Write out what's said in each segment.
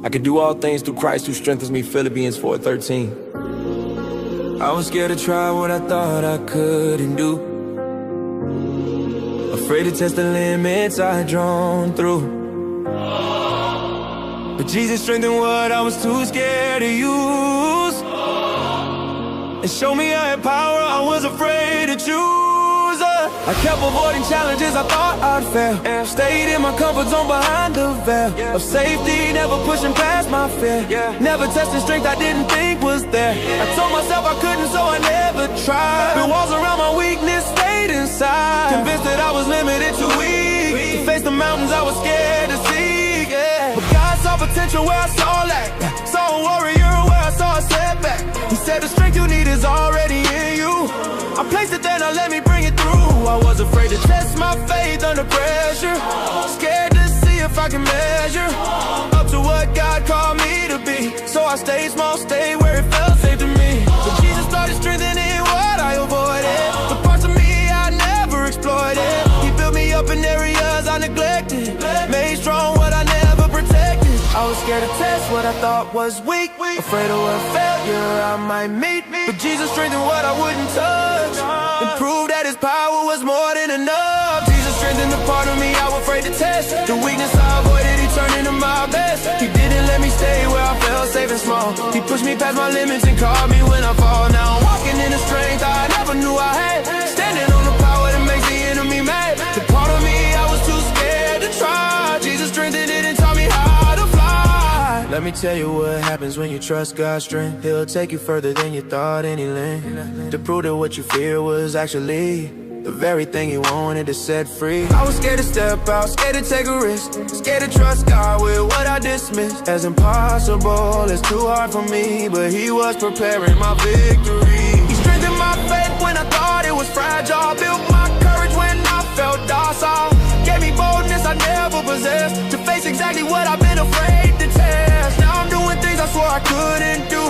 I can do all things through Christ who strengthens me, Philippians 4:13. I was scared to try what I thought I couldn't do, afraid to test the limits I had drawn through. But Jesus strengthened what I was too scared to use, and showed me I had power I was afraid to choose. I kept avoiding challenges I thought I'd fail, and stayed in my comfort zone behind the veil of safety, never pushing past my fear, never testing strength I didn't think was there. I told myself I couldn't, so I never tried. Built walls around my weakness, stayed inside, convinced that I was limited, too weak to face the mountains I was scared to see. But God saw potential where I saw lack, saw a warrior where I saw a setback. He said the strength you need is already in you. I placed it there, now let me bring it through. I was afraid to test my faith under pressure, scared to see if I can measure up to what God called me to be. So I stayed small, stayed where it felt safe to me. But Jesus started strengthening what I avoided, the parts of me I never exploited. He built me up in areas I neglected, made strong what I never protected. I was scared to test what I thought was weak, afraid of what failure I might meet. But Jesus strengthened what I wouldn't touch, and proved that his power was more than enough. Jesus strengthened the part of me I was afraid to test, the weakness I avoided, he turned into my best. He didn't let me stay where I felt safe and small. He pushed me past my limits and caught me when I fall. Now I'm walking in the strength I never knew I had, standing on the power that makes the enemy mad. The part of me I was too scared to try, Jesus strengthened it and taught me how to fly. Let me tell you what happens when you trust God's strength. He'll take you further than you thought any length, to prove that what you fear was actually the very thing you wanted to set free. I was scared to step out, scared to take a risk, scared to trust God with what I dismissed as impossible. It's too hard for me, but he was preparing my victory. He strengthened my faith when I thought it was fragile, built my courage when I felt docile, gave me boldness I never possessed, to face exactly what I've been afraid to test. Now I'm doing things I swore I couldn't do,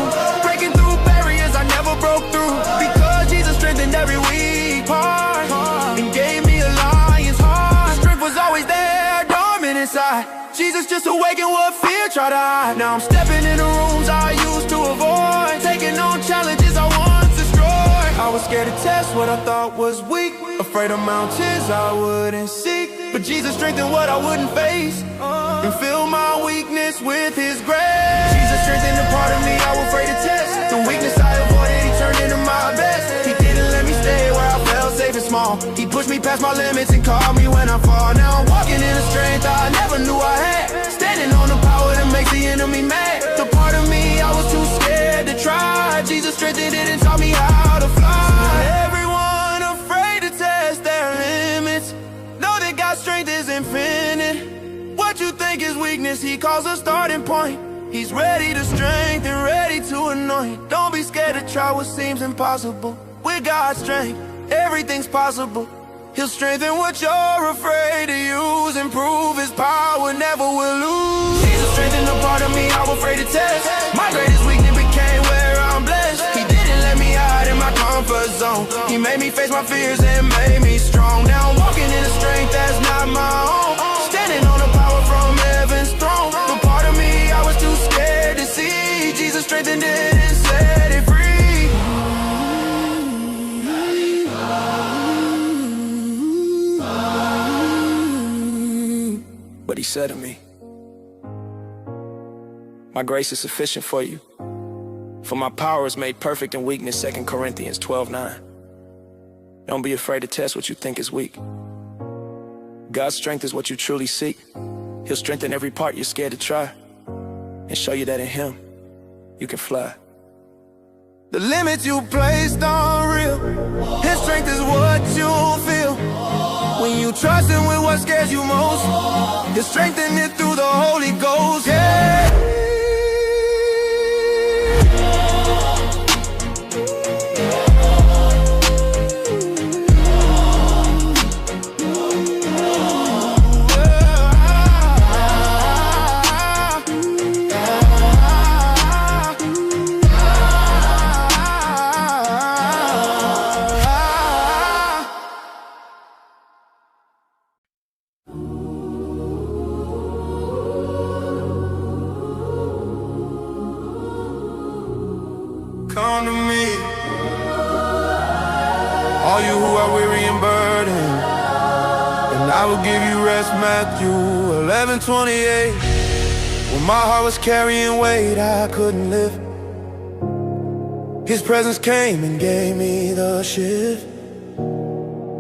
breaking through barriers I never broke through, because Jesus strengthened every weak part and gave me a lion's heart. Strength was always there, dormant inside. Jesus just awakened what fear tried to hide. Now I'm stepping into rooms I used to avoid, taking on challenges I once destroyed. I was scared to test what I thought was weak, afraid of mountains I wouldn't seek. But Jesus strengthened what I wouldn't face, and filled my weakness with his grace. Jesus strengthened the part of me I was afraid to test, the weakness I avoided, he turned into my best. He didn't let me stay where I felt safe and small. He pushed me past my limits and called me when I fall. Now I'm walking in a strength I never knew I had, standing on the power that makes the enemy mad. The part of me I was too scared to try, Jesus strengthened it and taught me how to fly. Everyone afraid to test their limits, know that God's strength is infinite. What you think is weakness, he calls a starting point. He's ready to strengthen, ready to anoint. Don't be scared to try what seems impossible. With God's strength, everything's possible. He'll strengthen what you're afraid to use, and prove his power never will lose. Jesus strengthened the part of me I was afraid to test. My greatest weakness became where I'm blessed. He didn't let me hide in my comfort zone. He made me face my fears and made me strong. Now I'm walking in a strength that's not my own, standing on the power from heaven's throne. The part of me I was too scared to see, Jesus strengthened it and set it free. But he said to me, my grace is sufficient for you, for my power is made perfect in weakness, 2 Corinthians 12:9. Don't be afraid to test what you think is weak. God's strength is what you truly seek. He'll strengthen every part you're scared to try, and show you that in him, you can fly. The limits you placed are real, his strength is what you'll feel when you trust him with what scares you most. He'll strengthen it through the Holy Ghost, yeah. all you who are weary and burdened, and I will give you rest. Matthew 11:28. When my heart was carrying weight I couldn't lift, His presence came and gave me the shift.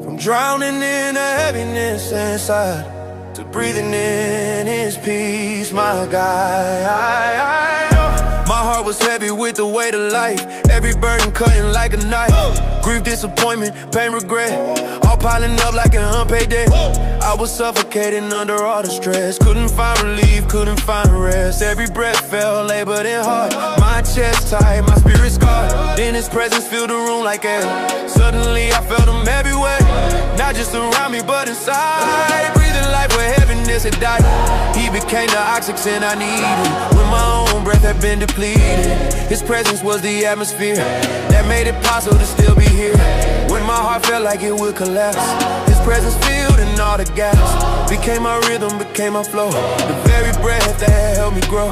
From drowning in the heaviness inside to breathing in His peace, my guide. My heart was heavy with the weight of life, every burden cutting like a knife. Grief, disappointment, pain, regret, all piling up like an unpaid debt. I was suffocating under all the stress, couldn't find relief, couldn't find rest. Every breath felt labored and hard, my chest tight, my spirit scarred. Then His presence filled the room like air. Suddenly I felt Him everywhere, not just around me but inside. Breathing life where heaviness had died. He became the oxygen I needed when my own breath had been depleted. His presence was the atmosphere that made it possible to still be here. When my heart felt like it would collapse, His presence filled in all the gaps. Became my rhythm, became my flow, the very breath that helped me grow.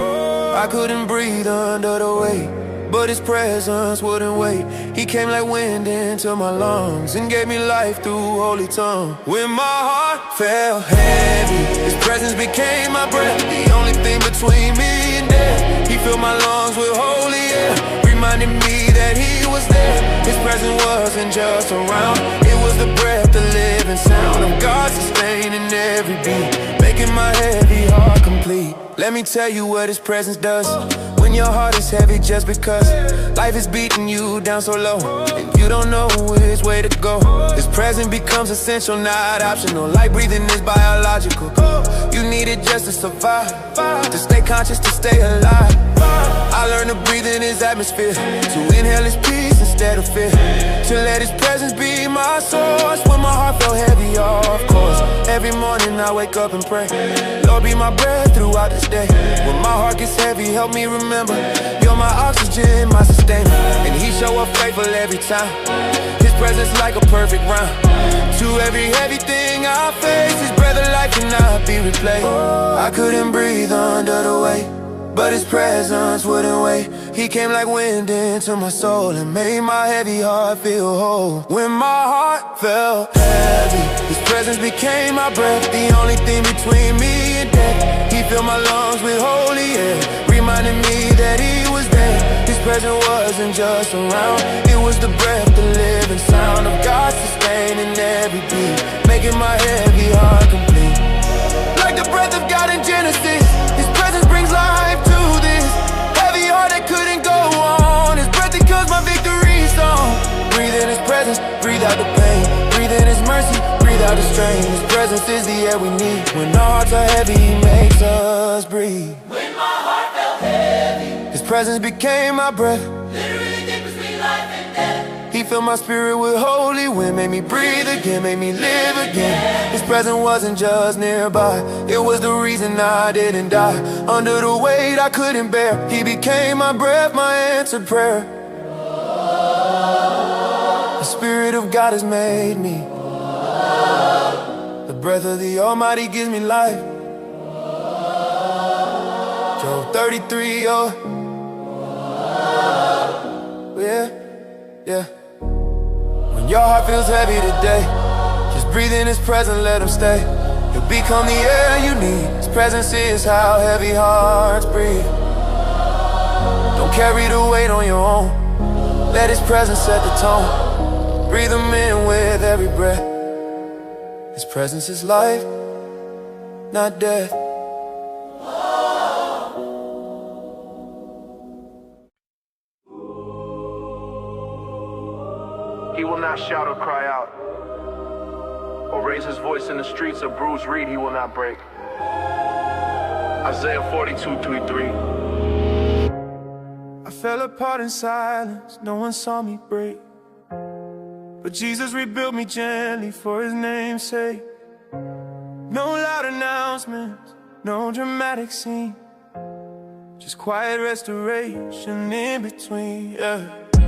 I couldn't breathe under the weight, but His presence wouldn't wait. He came like wind into my lungs and gave me life through holy tongue. When my heart felt heavy, His presence became my breath, the only thing between me and death. He filled my lungs with holy air, reminding me that He was there. His presence wasn't just around, it was the breath, the living sound of God sustaining every beat, making my heavy heart complete. Let me tell you what His presence does when your heart is heavy just because life is beating you down so low and you don't know which way to go. His presence becomes essential, not optional. Like breathing is biological, you need it just to survive, to stay conscious, to stay alive. I learned to breathe in His atmosphere, to inhale His peace instead of fear, to let His presence be my source. When my heart felt heavy, of course, every morning I wake up and pray, Lord, be my breath throughout this day. When my heart gets heavy, help me remember, you're my oxygen, my sustainer. And He show up faithful every time, His presence like a perfect rhyme to every heavy thing I face. His breath of life cannot be replaced. I couldn't breathe under the weight, but His presence wouldn't wait. He came like wind into my soul and made my heavy heart feel whole. When my heart felt heavy, His presence became my breath, the only thing between me and death. He filled my lungs with holy air, reminding me that He was there. His presence wasn't just around, it was the breath, the living sound of God sustaining every beat, making my heavy heart complete. Like the breath of God in Genesis, His presence brings life to this heavy heart that couldn't go on. His breath becomes my victory song. Breathe in His presence, breathe out the pain, breathe in His mercy, breathe out the strain. His presence is the air we need. When our hearts are heavy, He makes us breathe. When my heart felt heavy, His presence became my breath, literally did between life and death. He filled my spirit with holy wind, made me breathe again, made me live again. His presence wasn't just nearby, it was the reason I didn't die. Under the weight I couldn't bear, He became my breath, my answered prayer. The Spirit of God has made me, the breath of the Almighty gives me life. Job 33, oh yeah, yeah. When your heart feels heavy today, just breathe in His presence, let Him stay. He'll become the air you need. His presence is how heavy hearts breathe. Don't carry the weight on your own, let His presence set the tone. Breathe Him in with every breath. His presence is life, not death. He will not shout or cry out, or raise His voice in the streets. A bruised reed He will not break. Isaiah 42:3. I fell apart in silence, no one saw me break, but Jesus rebuilt me gently for His name's sake. No loud announcements, no dramatic scene, just quiet restoration in between, yeah.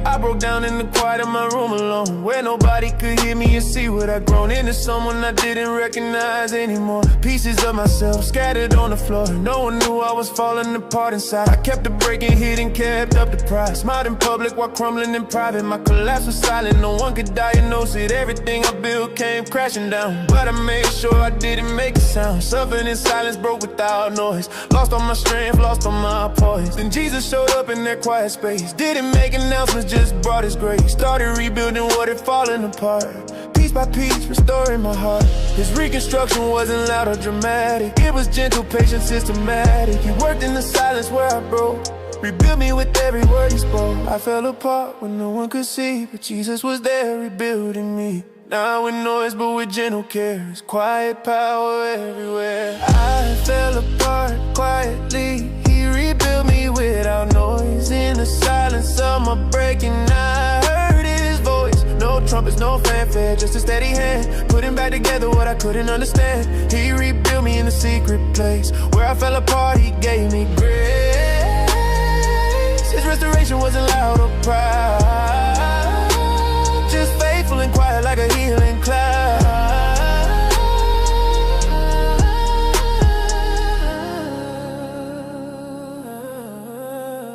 I broke down in the quiet of my room alone, where nobody could hear me and see what I'd grown into, someone I didn't recognize anymore. Pieces of myself scattered on the floor. No one knew I was falling apart inside. I kept the breaking hit and kept up the pride. Smiled in public while crumbling in private. My collapse was silent, no one could diagnose it. Everything I built came crashing down, but I made sure I didn't make a sound. Suffered in silence, broke without noise. Lost all my strength, lost all my poise. Then Jesus showed up in that quiet space. Didn't make announcements, just brought his grace. Started rebuilding what had fallen apart. Piece by piece, restoring my heart. His reconstruction wasn't loud or dramatic. It was gentle, patient, systematic. He worked in the silence where I broke. Rebuilt me with every word he spoke. I fell apart when no one could see, but Jesus was there rebuilding me. Not with noise, but with gentle care. His quiet power everywhere. I fell apart quietly. He rebuilt me without noise. In the silence of my breaking, I heard his voice. No trumpets, no fanfare, just a steady hand, putting back together what I couldn't understand. He rebuilt me in the secret place. Where I fell apart, he gave me grace. His restoration wasn't loud or proud, just faithful and quiet like a healing cloud.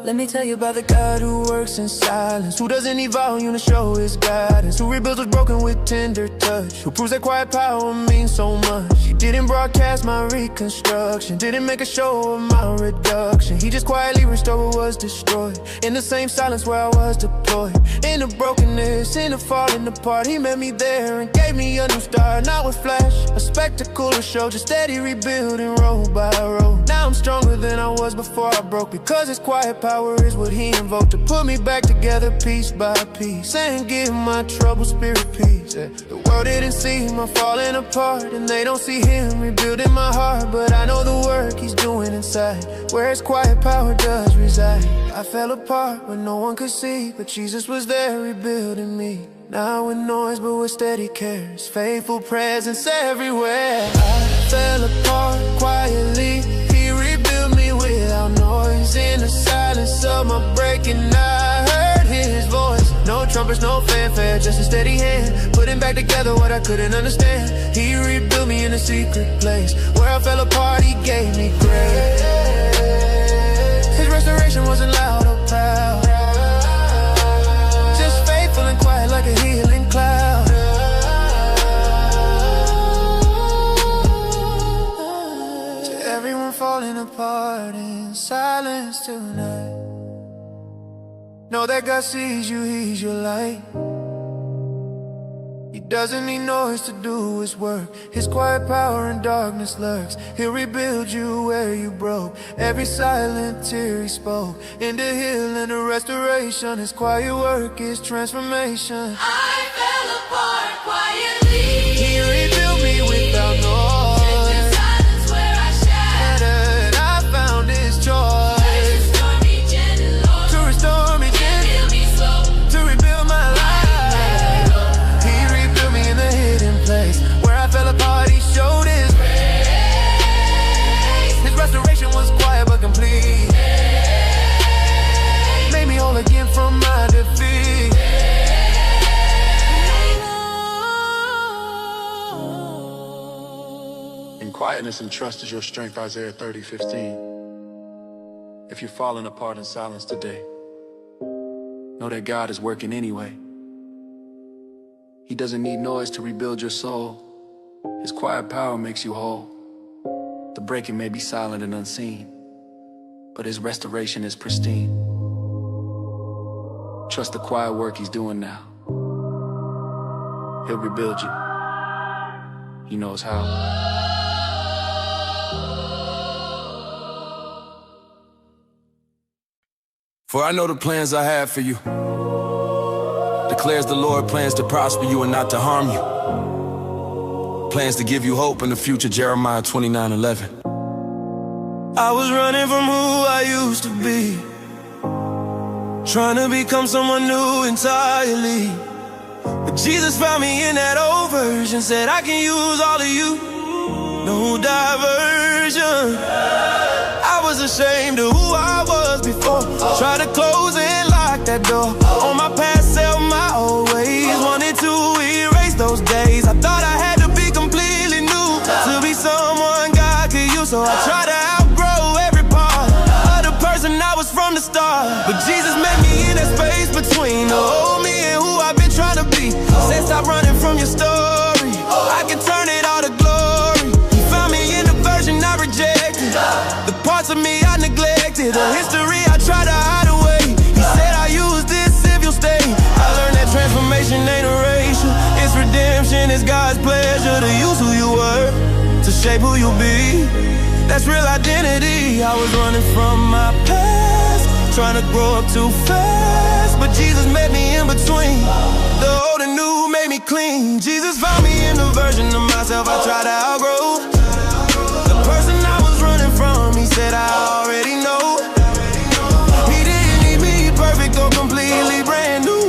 Let me tell you about the God who works in silence, who doesn't need volume to show his guidance, who rebuilds what's broken with tender touch, who proves that quiet power means so much. He didn't broadcast my reconstruction, didn't make a show of my reduction. He just quietly restored what was destroyed, in the same silence where I was deployed. In the brokenness, in the falling apart, he met me there and gave me a new start. Not with flash, a spectacle or show, just steady rebuilding row by row. Now I'm stronger than I was before I broke, because his quiet power is what he invoked to put me back together piece by piece, and give my troubled spirit peace. The world didn't see my falling apart, and they don't see him rebuilding my heart, but I know the work he's doing inside, where his quiet power does reside. I fell apart when no one could see, but Jesus was there rebuilding me. Not with noise, but with steady care, his faithful presence everywhere. I fell apart quietly. He rebuilt me without noise. In the silence of my breaking, I heard his voice. No trumpets, no fanfare, just a steady hand, putting back together what I couldn't understand. He rebuilt me in a secret place. Where I fell apart, he gave me grace. His restoration wasn't loud or proud, just faithful and quiet like a healing cloud. To everyone falling apart in silence tonight, know that God sees you, he's your light. He doesn't need noise to do his work. His quiet power in darkness lurks. He'll rebuild you where you broke. Every silent tear he spoke into healing and restoration. His quiet work is transformation. I fell apart quietly. He rebuilt me without noise. In silence where I shattered, I found his choice. restore me gentle, Lord. To restore me gently, Heal me slow. to rebuild my life. He rebuilt me in the hidden place. Where I fell apart, he showed his grace. His restoration was quiet but complete. Made me whole again from my defeat. In quietness and trust is your strength, Isaiah 30:15. If you're falling apart in silence today, know that God is working anyway. He doesn't need noise to rebuild your soul. His quiet power makes you whole. The breaking may be silent and unseen, but his restoration is pristine. Trust the quiet work he's doing now. He'll rebuild you. He knows how. For I know the plans I have for you, declares the Lord, plans to prosper you and not to harm you, plans to give you hope in the future. Jeremiah 29:11. I was running from who I used to be, trying to become someone new entirely. But Jesus found me in that old version, said I can use all of you, no diversion. I was ashamed of who I was before. Tried to close and lock that door. On my past self, my old ways. Wanted to erase those days. I thought I had to be completely new to be someone God could use. So I tried to outgrow every part of the person I was from the start. But Jesus met me in that space between the old me and who I've been trying to be. Said stop running from your story, I can turn it all to glory. He found me in the version I rejected, the parts of me I neglected, the history I tried to hide away. He said I use this if you'll stay. I learned that transformation ain't erasure, it's redemption, it's God's pleasure to use who you were to shape who you'll be. That's real identity. I was running from my past, trying to grow up too fast, but Jesus met me in between. The old and new made me clean. Jesus found me in the version of myself I tried to outgrow. The person I was running from, he said I already know. He didn't need me perfect or completely brand new.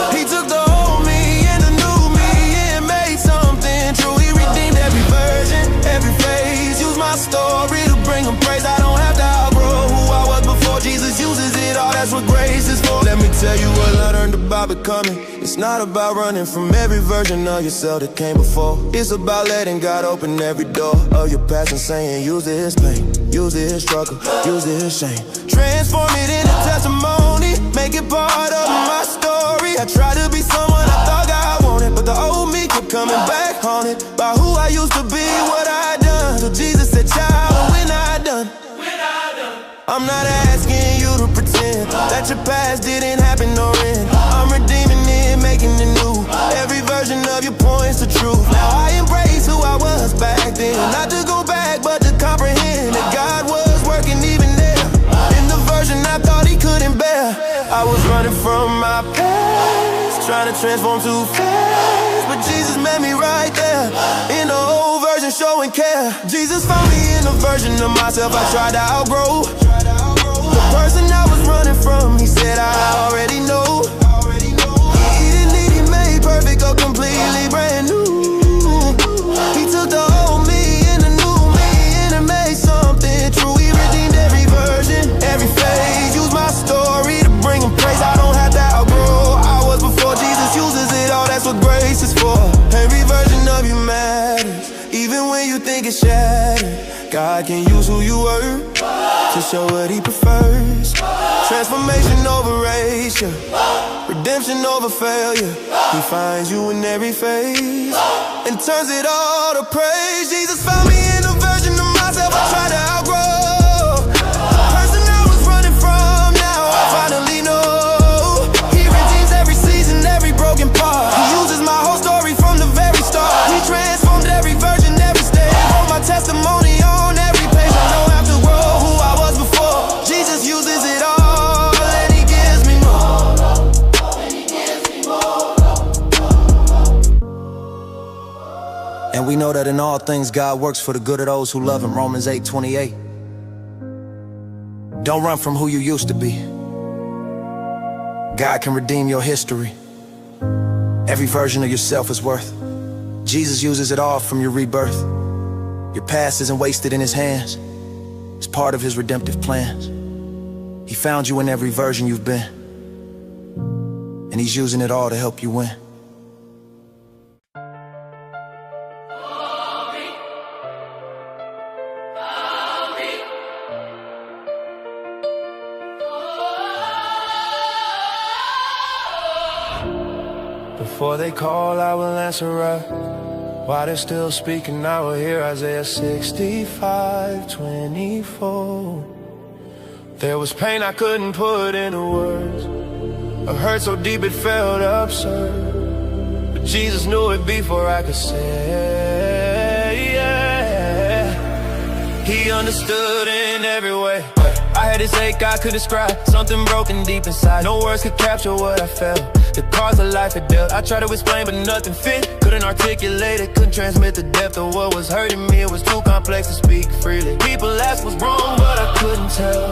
He took the old me and the new me and made something true. He redeemed every version, every phase. Use my story to bring him praise. I don't have to outgrow who I was before. Jesus uses it all, that's what grace is for. Let me tell you what I learned about becoming. It's not about running from every version of yourself that came before. It's about letting God open every door of your past and saying, use His pain, use His struggle, use His shame. Transform it into testimony, make it part of my story. I try to be someone I thought God wanted, but the old me kept coming back haunted by who I used to be, what I done. So Jesus said, child, when I done, I'm not asking you to pretend that your past didn't happen or end. I'm redeeming it, making it new. Every version of you points to truth. Now I embrace who I was back then. Not to go back, but to comprehend that God was working even there. In the version I thought He couldn't bear. I was running from my past, trying to transform too fast, but Jesus met me right there in the old version, showing care. Jesus found me in the version of myself I tried to outgrow. The person I was running from, He said I already know. He didn't need He made perfect or completely brand new. He took the old me and the new me and made something true. He redeemed every version, every phase. Use my story to bring Him praise. I don't have to outgrow I was before. Jesus uses it all, that's what grace is for. Every version of you matters, even when you think it's shattered. God can use who you were to show what He prefers. Transformation over erasure, redemption over failure. He finds you in every phase and turns it all to praise. Jesus found me in a version of myself I tried to outgrow. The person I was running from, now I finally know. He redeems every season, every broken part. He uses my whole story from the very start. He transformed every version, every stage. Wrote my testimony on every page. I don't have to grow who I was before. Jesus uses it all and He gives me more. And we know that in all things God works for the good of those who love Him. Romans 8:28. Don't run from who you used to be. God can redeem your history. Every version of yourself is worth. Jesus uses it all from your rebirth. Your past isn't wasted in His hands. It's part of His redemptive plans. He found you in every version you've been, and He's using it all to help you win. Before they call, I will answer right. While they're still speaking, I will hear Isaiah 65:24. There was pain I couldn't put into words, a hurt so deep it felt absurd, but Jesus knew it before I could say, yeah. He understood in every way. I had this ache I could describe, something broken deep inside. No words could capture what I felt, the cards of life had dealt. I tried to explain but nothing fit, couldn't articulate it, couldn't transmit the depth of what was hurting me. It was too complex to speak freely. People asked what's wrong but I couldn't tell.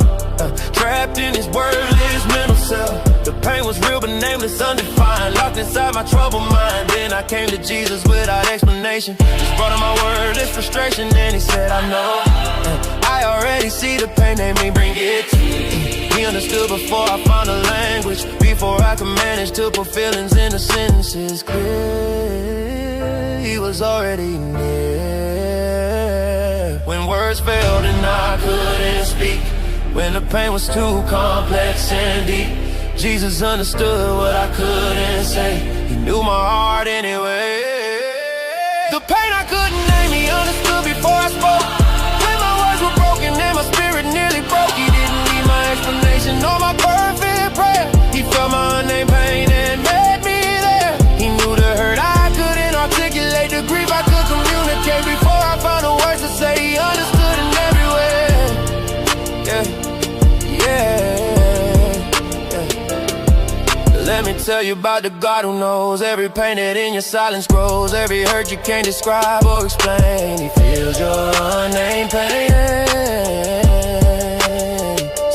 Trapped in this wordless mental cell. The pain was real but nameless, undefined, locked inside my troubled mind. Then I came to Jesus without explanation, just brought him my wordless frustration. And he said, I know, I already see the pain, they may bring it to me. He understood before I found the language, before I could manage to put feelings into sentences clear. He was already near. When words failed and I couldn't speak, when the pain was too complex and deep, Jesus understood what I couldn't say. He knew my heart anyway. The pain I couldn't name, he understood before I spoke. When my words were broken and my spirit nearly broke, he didn't need my explanation or my perfect prayer. He felt my unnamed pain and met me there. He knew the hurt I couldn't articulate, the grief I could communicate. Before I found the words to say, he understood in every way. Let me tell you about the God who knows every pain that in your silence grows, every hurt you can't describe or explain. He feels your unnamed pain.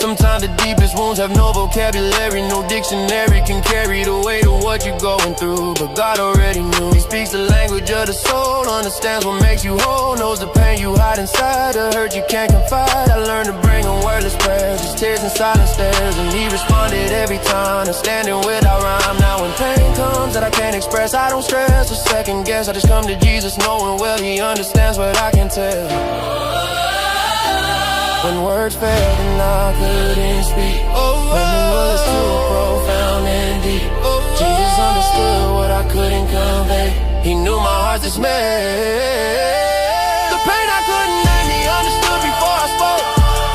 Sometimes the deepest wounds have no vocabulary, no dictionary can carry the weight of what you're going through. But God already knew. He speaks the language of the soul, understands what makes you whole, knows the pain you hide inside, the hurt you can't confide. I learned to bring him wordless prayers, just tears and silent stares, and he responded every time, understanding without rhyme. Now when pain comes that I can't express, I don't stress or second guess. I just come to Jesus knowing well he understands what I can tell. When words failed and I couldn't speak, when it was too profound and deep, Jesus understood what I couldn't convey. He knew my heart's dismay. The pain I couldn't name, he understood before I spoke.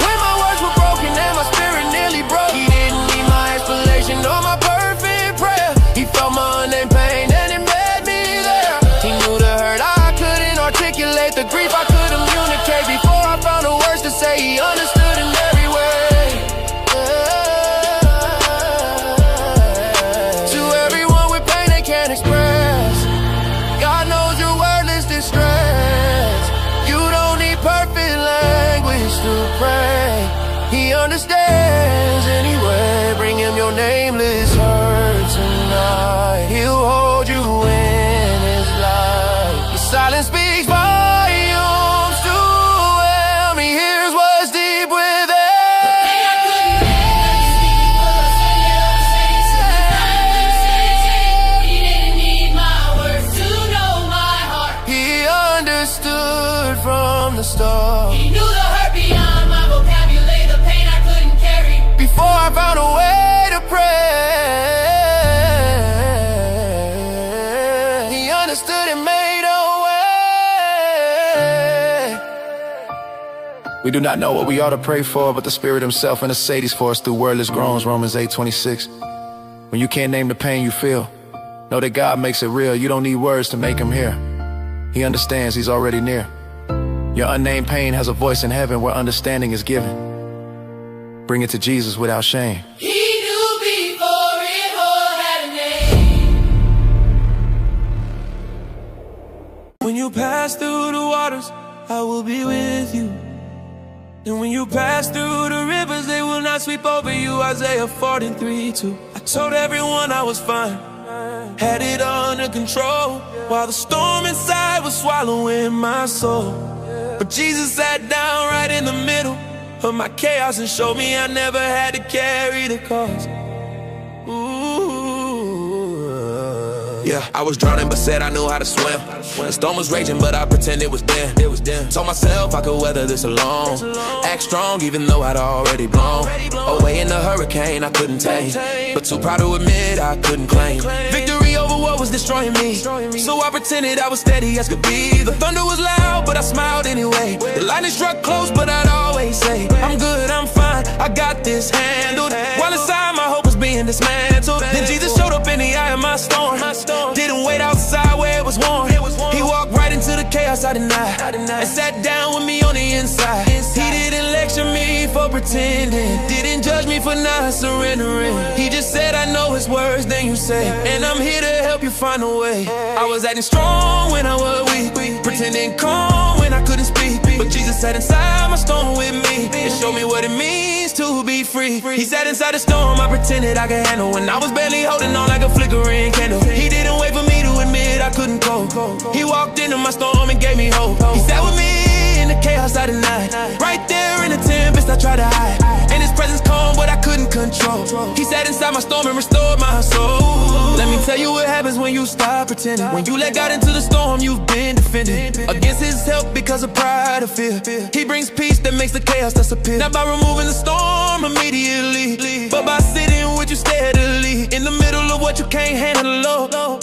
When my words were broken and my spirit nearly broke, he didn't need my explanation or my perfect prayer. He felt my unnamed pain and it made me there. He knew the hurt I couldn't articulate, the grief I could communicate. Before I found the words to say, he understood in every way. To everyone with pain they can't express, God knows your wordless distress. You don't need perfect language to pray, he understands anyway. Bring him your nameless hurt tonight, he'll hold you in his light. Your silence speaks volumes to him, he hears what's deep within. He didn't need my words to know my heart. He understood from the start. He knew the hurt beyond my vocabulary, the pain I couldn't carry. Before I found a way to pray, he understood and made a way. We do not know what we ought to pray for, but the Spirit himself intercedes for us through wordless groans, Romans 8:26. When you can't name the pain you feel, know that God makes it real. You don't need words to make him hear. He understands, he's already near. Your unnamed pain has a voice in heaven where understanding is given. Bring it to Jesus without shame. He knew before it all had a name. When you pass through the waters, I will be with you. And when you pass through the rivers, they will not sweep over you. Isaiah 43:2. I told everyone I was fine, had it under control, while the storm inside was swallowing my soul. But Jesus sat down right in the middle of my chaos and showed me I never had to carry the cost. Yeah, I was drowning but said I knew how to swim. The storm was raging but I pretend it was them. Told myself I could weather this alone. Act strong even though I'd already blown away in the hurricane I couldn't tame, but too proud to admit I couldn't claim victory over what was destroying me. So I pretended I was steady as could be. The thunder was loud but I smiled anyway. The lightning struck close but I'd always say I'm good, I'm fine, I got this handled. While inside my hope was being dismantled, then Jesus showed up in the eye of my storm. Didn't wait outside where it was warm. He walked right into the chaos chaos I denied, and sat down with me on the inside. He didn't lecture me for pretending, didn't judge me for not surrendering. He just said, I know his words, then you say, and I'm here to help you find a way. I was acting strong when I was weak, pretending calm when I couldn't speak, but Jesus sat inside my storm with me and showed me what it means to be free. He sat inside the storm I pretended I could handle, when I was barely holding on like a flickering candle. He didn't wait for me to admit I couldn't cope. He walked into my storm and gave me hope. He sat with me in the chaos I denied, right there in the tempest I tried to hide, and his presence calm but I couldn't control. He sat inside my storm and restored my soul. Let me tell you what happens when you stop pretending. When you let God into the storm, you've been defended against his help because of pride or fear. He brings peace that makes the chaos disappear, not by removing the storm immediately, but by sitting with you steadily in the middle of what you can't handle.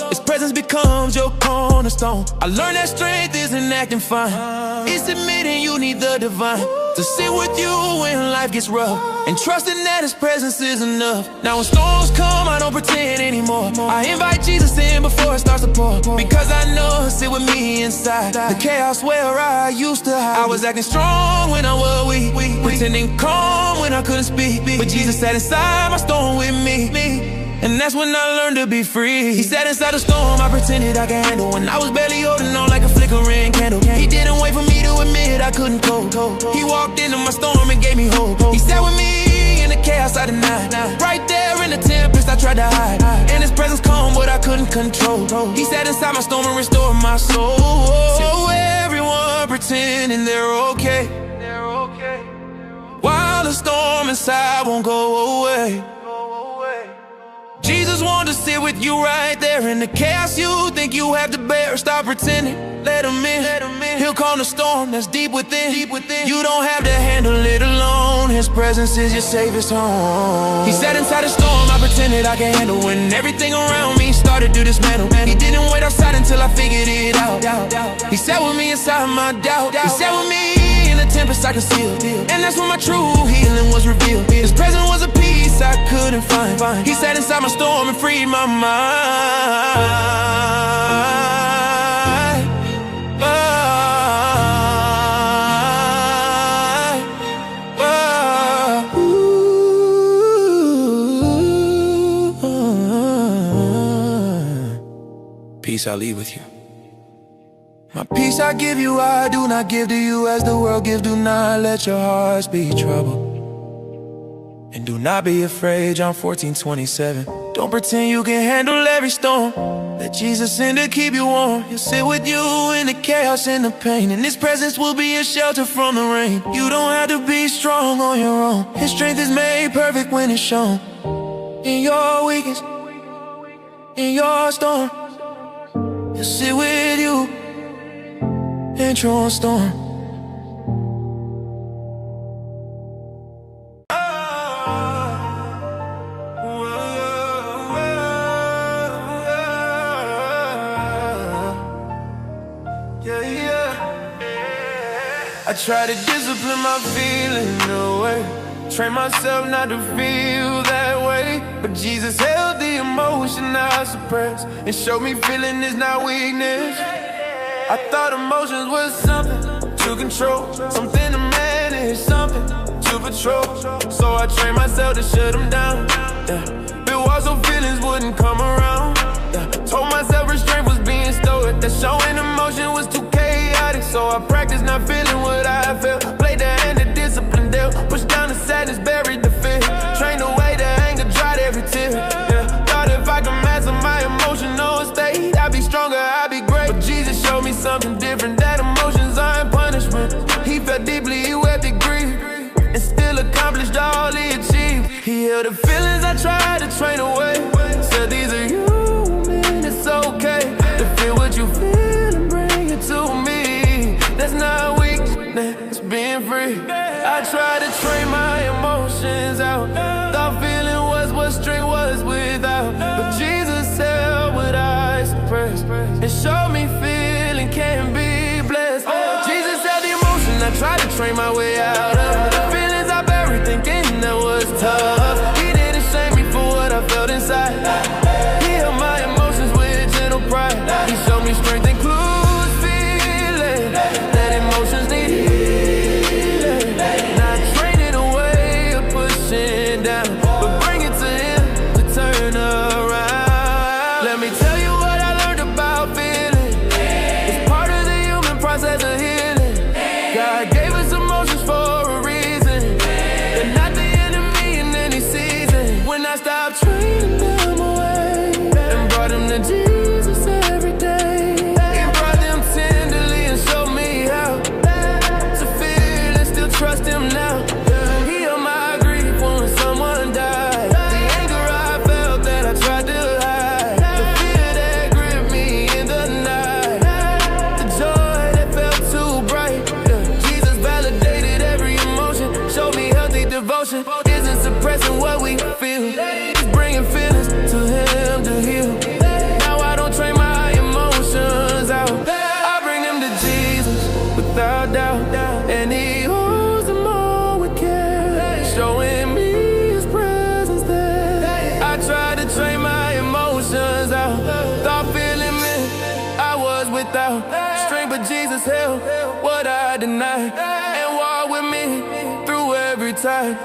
His presence becomes your cornerstone. I learned that strength isn't acting fine, it's admitting you need the divine to sit with you when life gets rough, and trusting that his presence is enough. Now when storms come, I don't pretend anymore. I invite Jesus in before it starts to pour, because I know he'll sit with me inside the chaos where I used to hide. I was acting strong when I was weak, pretending calm when I couldn't speak, but Jesus sat inside my storm with me, and that's when I learned to be free. He sat inside the storm I pretended I could handle, when I was barely holding on like a flickering candle. He didn't wait for me to admit I couldn't cope. He walked into my storm and gave me hope. He sat with me in the chaos I denied, right there in the tempest I tried to hide, and his presence calm but I couldn't control. He sat inside my storm and restored my soul. So everyone pretending they're okay, while the storm inside won't go away. Jesus wants to sit with you right there in the chaos you think you have to bear. Stop pretending, let him in. He'll calm the storm that's deep within. You don't have to handle it alone. His presence is your safest home. He sat inside the storm I pretended I could handle, when everything around me started to dismantle. He didn't wait outside until I figured it out. He sat with me inside my doubt. He sat with me in the tempest I concealed, and that's when my true healing was revealed. His presence was a peace I couldn't find. He sat inside my storm and freed my mind. Peace I leave with you. My peace I give you, I do not give to you as the world gives. Do not let your hearts be troubled, and do not be afraid. John 14:27. Don't pretend you can handle every storm. Let Jesus in to keep you warm. He'll sit with you in the chaos and the pain, and his presence will be a shelter from the rain. You don't have to be strong on your own. His strength is made perfect when it's shown. In your weakness, in your storm, he'll sit with you in your storm. I try to discipline my feeling away, train myself not to feel that way, but Jesus held the emotion I suppressed and showed me feeling is not weakness. I thought emotions was something to control, something to manage, something to patrol. So I trained myself to shut them down, built walls so feelings wouldn't come around. Told myself restraint was being stoic, that showing emotion was too chaotic. So I practiced not feeling what I felt, played the hand of discipline dealt, pushed down the sadness, buried the fear, trained away the anger, dried every tear. Thought if I could master my emotional state, I'd be stronger, I'd be great. But Jesus showed me something different, that emotions aren't punishment. He felt deeply, he wept in grief, and still accomplished all he achieved. He held the feelings I tried to train away, said these are human, it's okay to feel what you feel and bring it to me. That's not weakness, it's being free. I tried to train my emotions out, thought feeling was what strength was without, but Jesus held what I suppressed and showed me feeling can be blessed. Jesus held the emotion I tried to train my way out of, the feelings I buried thinking that was tough. He didn't shame me for what I felt inside. He held my emotions with gentle pride. He showed me strength includes feeling He's bringing feelings to him to heal. Now I don't trade my emotions out. I bring them to Jesus without doubt, and he holds them all with care, showing me his presence there. I tried to trade my emotions out, thought feeling me I was without strength, but Jesus held what I denied and walked with me through every time.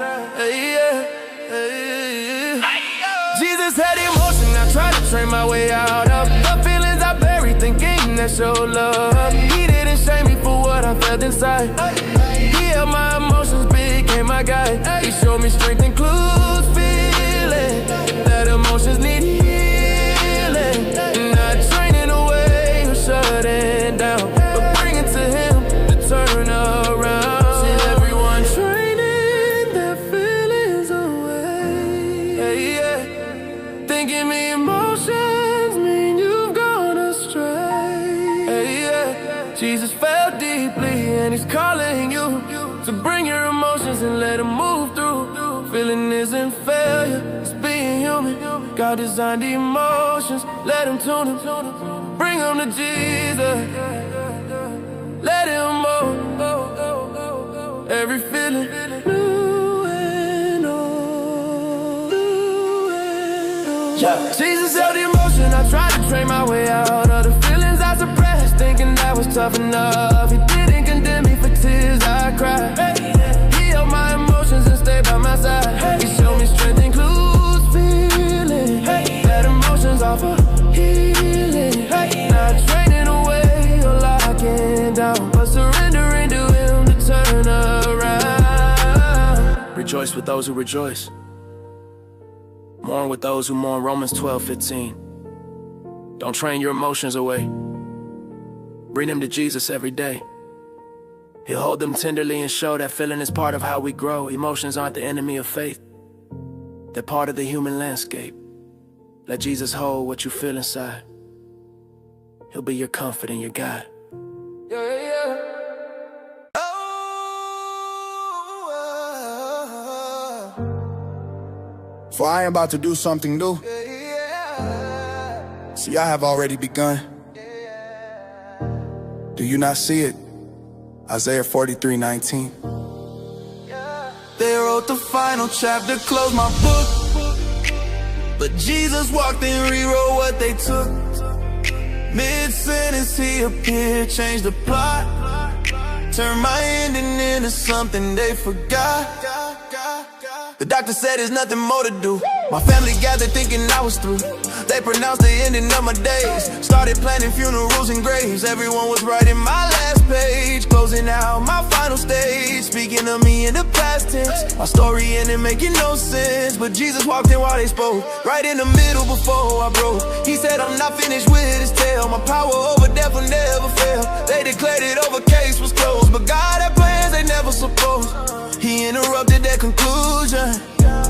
Jesus had emotion, I tried to train my way out of the feelings I buried, thinking that your love. He didn't shame me for what I felt inside. He held my emotions, became my guide. He showed me strength includes feeling that emotions need healing, not training away or shutting down, but bringing to him to turn around. See everyone training their feelings away. Thinking me emotions mean you've gone astray. Jesus felt deeply and he's calling you to bring your emotions and let him move through. Feeling isn't failure, it's being human. God designed the emotions, let him tune them. Bring them to Jesus, let him move. Every feeling new and old. Jesus held the emotion, I tried to train my way out of the feelings I suppressed, thinking that was tough enough. He didn't condemn me for tears I cried. He held my emotions and stayed by my side. He showed me strength includes feeling that emotions offer healing, not training away or locking down, but surrendering to him to turn around. Rejoice with those who rejoice, mourn with those who mourn. Romans 12:15. Don't train your emotions away. Bring them to Jesus every day. He'll hold them tenderly and show that feeling is part of how we grow. Emotions aren't the enemy of faith. They're part of the human landscape. Let Jesus hold what you feel inside. He'll be your comfort and your guide. For I am about to do something new. See, I have already begun. Do you not see it? Isaiah 43:19. They wrote the final chapter, closed my book, but Jesus walked and rewrote what they took. Mid-sentence he appeared, changed the plot, turned my ending into something they forgot. The doctor said there's nothing more to do. My family gathered thinking I was through. They pronounced the ending of my days, started planning funerals and graves. Everyone was writing my last page, closing out my final stage, speaking of me in the past tense. My story ended making no sense, but Jesus walked in while they spoke, right in the middle before I broke. He said I'm not finished with his tale, my power over death will never fail. They declared it over, case was closed, but God had plans they never supposed. He interrupted their conclusion,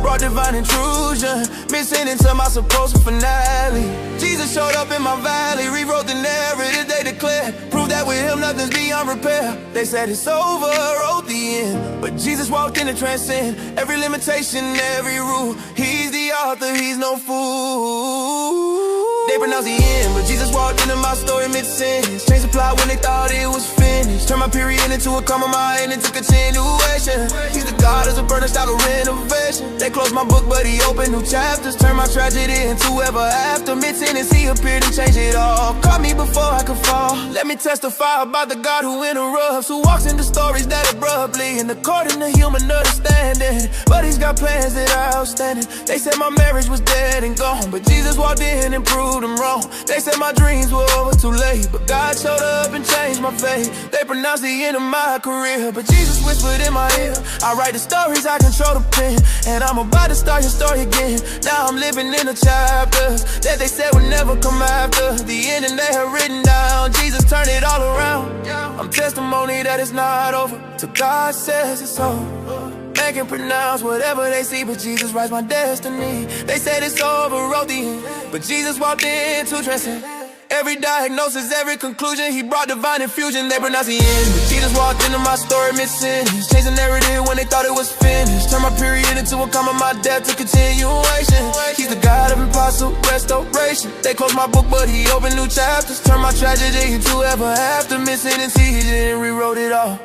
brought divine intrusion, missing into my supposed finale. Jesus showed up in my valley, rewrote the narrative they declared, proved that with him nothing's beyond repair. They said it's over, wrote the end, but Jesus walked in to transcend every limitation, every rule. He's the author, he's no fool. They pronounced the end, but Jesus walked into my story mid-sentence, changed the plot when they thought it was finished, turned my period into a comma, my end into continuation. He's the God of a burning style of renovation. They closed my book, but he opened new chapters, turned my tragedy into ever after. Mid-sentence he appeared and changed it all, caught me before I could fall. Let me testify about the God who interrupts, who walks into stories that abruptly and according to human understanding, but he's got plans that are outstanding. They said my marriage was dead and gone, but Jesus walked in and proved them wrong. They said my dreams were over too late, but God showed up and changed my fate. They pronounced the end of my career, but Jesus whispered in my ear, I write the stories, I control the pen, and I'm about to start your story again. Now I'm living in the chapters that they said would never come after the ending they had written down. Jesus turned it all around. I'm testimony that it's not over till God says it's over. Man can pronounce whatever they see, but Jesus writes my destiny. They said it's over, wrote the end, but Jesus walked in to transcend Every diagnosis, every conclusion, he brought divine infusion. They pronounce the end, but Jesus walked into my story mid-sentence, changed the narrative when they thought it was finished. Turned my period into a comma, my death to continuation. He's the God of impossible restoration. They closed my book, but he opened new chapters. Turned my tragedy into ever after. Missing and season, rewrote it all.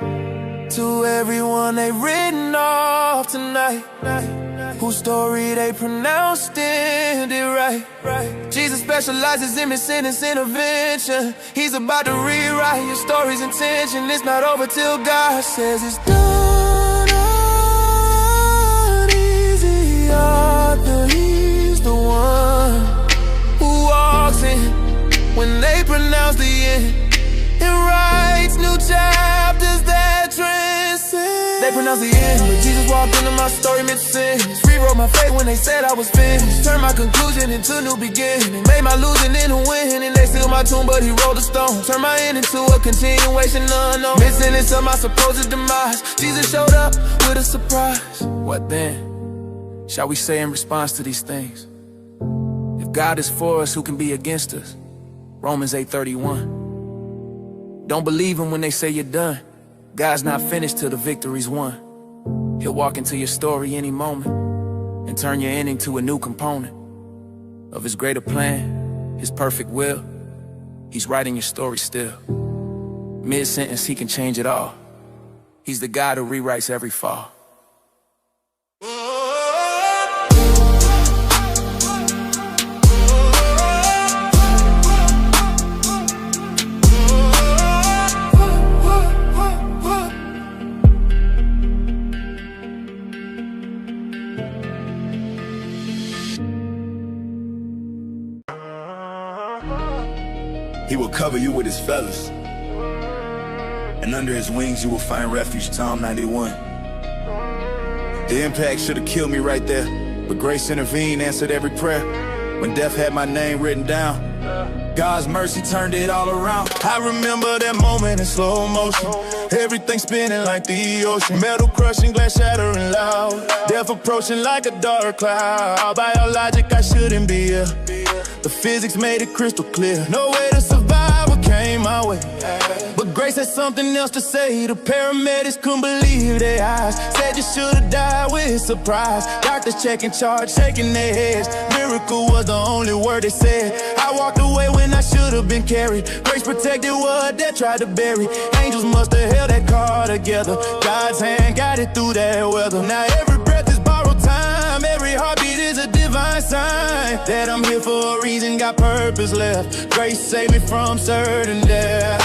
To everyone they written off tonight, whose story they pronounced ended right. Jesus specializes in missing intervention. He's about to rewrite your story's intention. It's not over till God says it's done. Uneasy author, he's the one who walks in when they pronounce the end and writes new chapters that transcend. They pronounce the end, but Jesus walked into my story mid-sentence, rewrote my fate when they said I was finished. Turned my conclusion into new beginning, made my losing into win. And they sealed my tomb, but he rolled a stone. Turned my end into a continuation unknown. Missing into my supposed demise. Jesus showed up with a surprise. What then shall we say in response to these things? If God is for us, who can be against us? Romans 8:31. Don't believe him when they say you're done. God's not finished till the victory's won. He'll walk into your story any moment and turn your ending to a new component of his greater plan, his perfect will. He's writing your story still. Mid-sentence, he can change it all. He's the God who rewrites every fall. He will cover you with his feathers, and under his wings you will find refuge. Psalm 91. The impact should have killed me right there, but grace intervened, answered every prayer. When death had my name written down, God's mercy turned it all around. I remember that moment in slow motion, everything spinning like the ocean, metal crushing, glass shattering loud, death approaching like a dark cloud. By our logic I shouldn't be here, the physics made it crystal clear. No way to survive what came my way, but grace had something else to say. The paramedics couldn't believe their eyes, said you should've died with surprise. Doctors checking charts, shaking their heads. Miracle was the only word they said. I walked away when I should've been carried. Grace protected what they tried to bury. Angels must have held that car together. God's hand got it through that weather. Now every breath is borrowed time, every heartbeat is a divine sign that I'm here for a reason, got purpose left. Grace saved me from certain death.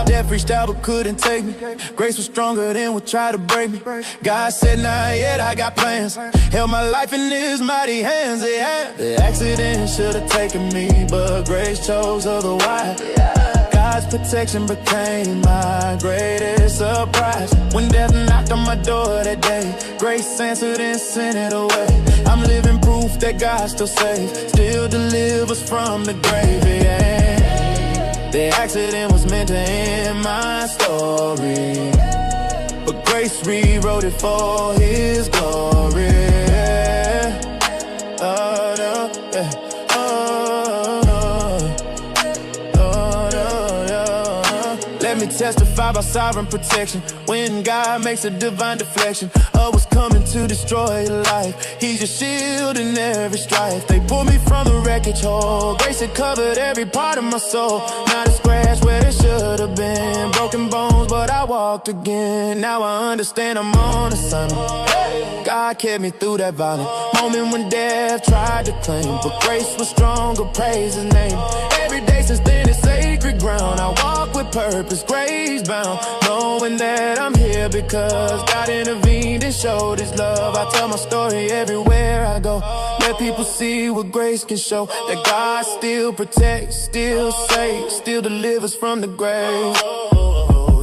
Death reached out but couldn't take me. Grace was stronger than what tried to break me. God said, not yet, I got plans. Held my life in his mighty hands. Yeah. The accident should have taken me, but grace chose otherwise. God's protection became my greatest surprise. When death knocked on my door that day, grace answered and sent it away. I'm living proof that God still saves, still delivers from the grave. Yeah. The accident was meant to end my story, but grace rewrote it for his glory. Oh, no, yeah. Let me testify about sovereign protection. When God makes a divine deflection of what's coming to destroy your life, he's your shield in every strife. They pulled me from the wreckage hole, grace had covered every part of my soul. Not a scratch where it should have been, broken bones but I walked again. Now I understand I'm on assignment. God kept me through that violent moment when death tried to claim, but grace was stronger, praise his name. Every day since then it's sacred ground. I walk with purpose, grace bound, knowing that I'm here because God intervened and showed his love. I tell my story everywhere I go, let people see what grace can show, that God still protects, still saves, still delivers from the grave.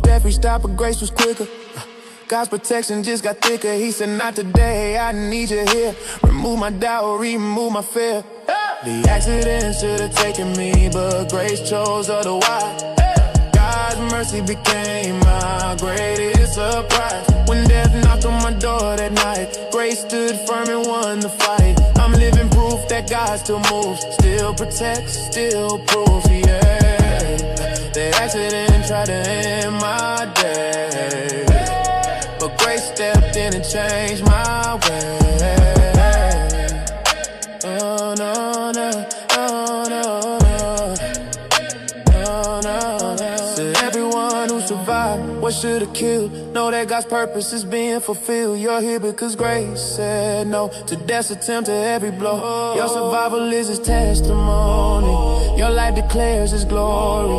Death reached out but grace was quicker. God's protection just got thicker. He said, not today, I need you here. Remove my doubt, remove my fear. The accident should have taken me, but grace chose otherwise. God's mercy became my greatest surprise. When death knocked on my door that night, grace stood firm and won the fight. I'm living proof proof that God still moves, still protects, still proves, yeah. The accident tried to end my day, but grace stepped in and changed my way. Oh no, no, oh no, no, no, no. To everyone who survived, what should've killed, know that God's purpose is being fulfilled. You're here because grace said no to death's attempt to every blow. Your survival is His testimony. Your life declares His glory.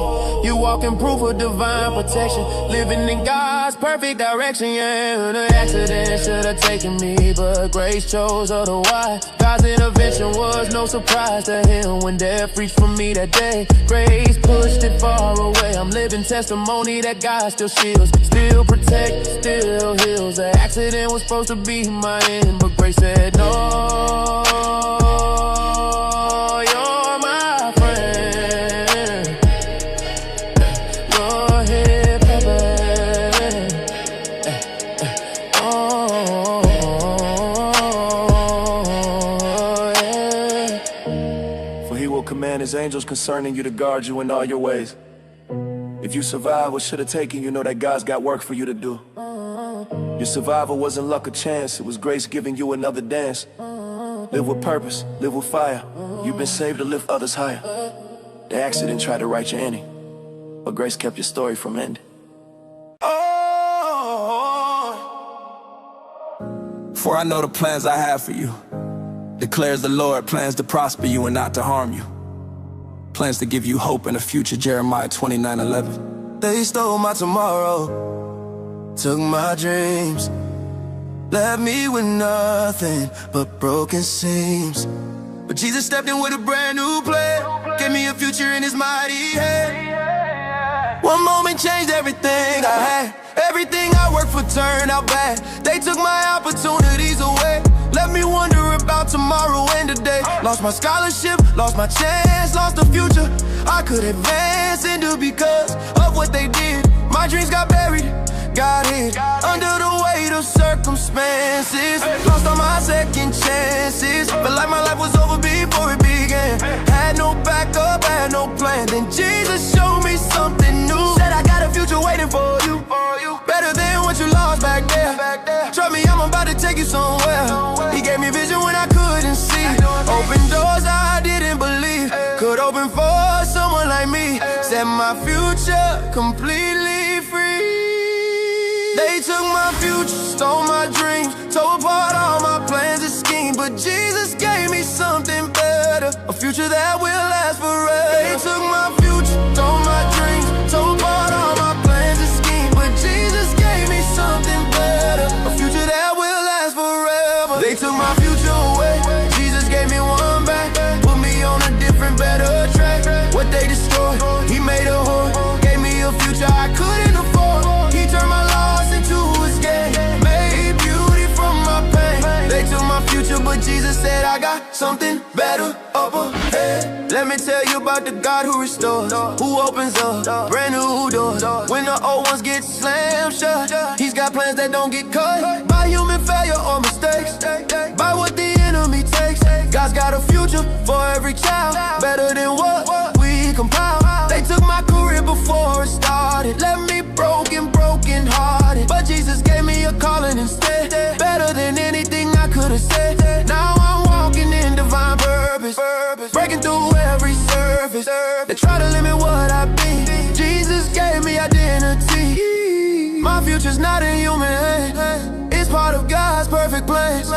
You walk in proof of divine protection, living in God's perfect direction. Yeah, the accident should have taken me, but grace chose otherwise. God's intervention was no surprise to Him when death reached for me that day. Grace pushed it far away. I'm living testimony that God still shields, still protects, still heals. The accident was supposed to be my end, but grace said no. You're my friend. You're here, baby. Oh, yeah. For He will command His angels concerning you to guard you in all your ways. If you survive what should have taken you, know that God's got work for you to do. Your survival wasn't luck or chance, it was grace giving you another dance. Live with purpose, live with fire. You've been saved to lift others higher. The accident tried to write your ending, but grace kept your story from ending. For I know the plans I have for you, declares the Lord, plans to prosper you and not to harm you. Plans to give you hope in the future, Jeremiah 29:11. They stole my tomorrow, took my dreams, left me with nothing but broken seams. But Jesus stepped in with a brand new plan, gave me a future in His mighty hand. One moment changed everything I had. Everything I worked for turned out bad. They took my opportunities away, left me wonder about tomorrow and today. Lost my scholarship, lost my chance, lost the future I could advance into because of what they did. My dreams got buried, got hid under the weight of circumstances. Lost all my second chances, felt like my life was over before it began. Had no backup, had no plan. Then Jesus showed me something new. Said I got a future waiting for you, better than what you lost back there. Trust me, I'm about to take you somewhere. He gave me vision when I couldn't see, open doors I didn't believe could open for someone like me. Set my future completely free. They took my future, stole my dreams, tore apart all my plans and schemes. But Jesus gave me something better, a future that will last forever. They took my future, stole my dreams, tore apart all my plans and schemes. But Jesus gave me something better, a future that will last forever. They took my future away, Jesus gave me one back, put me on a different, better track. What they destroyed, He made a whole, gave me a future I couldn't afford. He turned my loss into His gain, made beauty from my pain. They took my future, but Jesus said I got something better up ahead. Let me tell you about the God who restores, who opens up brand new doors when the old ones get slammed shut. He's got plans that don't get cut by human failure or mistakes, by what the enemy takes. God's got a future for every child, better than what we compile. They took my career before it started, left me broken hearted. But Jesus gave me a calling instead, better than anything I could have said. Now I'm walking in divine purpose, breaking through every surface. They try to limit what I be, Jesus gave me identity. My future's not in human hands, it's part of God's perfect plans.